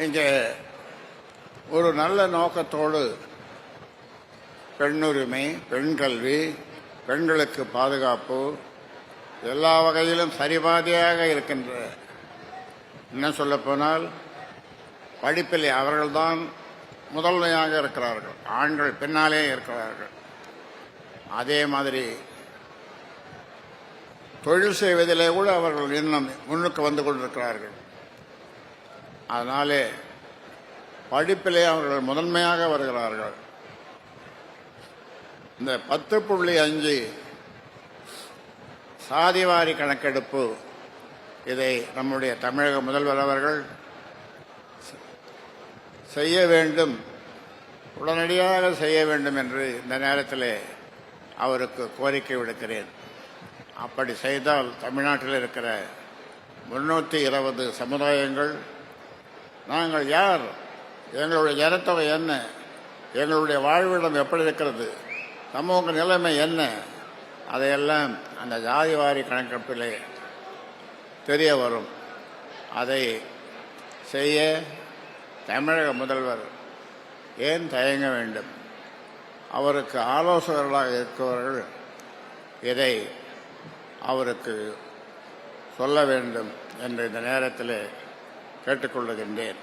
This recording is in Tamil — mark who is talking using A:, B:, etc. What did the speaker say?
A: இங்கே ஒரு நல்ல நோக்கத்தோடு பெண்ணுரிமை, பெண் கல்வி, பெண்களுக்கு பாதுகாப்பு எல்லா வகையிலும் சரிபாதியாக இருக்கின்ற, என்ன சொல்லப்போனால் படிப்பிலே அவர்கள்தான் முதன்மையாக இருக்கிறார்கள், ஆண்கள் பின்னாலே இருக்கிறார்கள். அதே மாதிரி தொழில் செய்வதிலே கூட அவர்கள் இன்னும் முன்னுக்கு வந்து கொண்டிருக்கிறார்கள். அதனாலே படிப்பிலே அவர்கள் முதன்மையாக வருகிறார்கள். இந்த 10.5 சாதிவாரி கணக்கெடுப்பு, இதை நம்முடைய தமிழக முதல்வர் அவர்கள் செய்ய வேண்டும், உடனடியாக செய்ய வேண்டும் என்று இந்த நேரத்தில் அவருக்கு கோரிக்கை விடுக்கிறேன். அப்படி செய்தால் தமிழ்நாட்டில் இருக்கிற 320 சமுதாயங்கள், நாங்கள் யார், எங்களுடைய ஜனத்தொகை என்ன, எங்களுடைய வாழ்விடம் எப்படி இருக்கிறது, சமூக நிலைமை என்ன, அதையெல்லாம் அந்த ஜாதிவாரி கணக்கெடுப்பிலே தெரிய வரும். அதை செய்ய தமிழக முதல்வர் ஏன் தயங்க வேண்டும்? அவருக்கு ஆலோசகர்களாக இருக்கிறவர்கள் இதை அவருக்கு சொல்ல வேண்டும் என்று இந்த நேரத்தில் கேட்டுக்கொள்ளுகின்றேன்.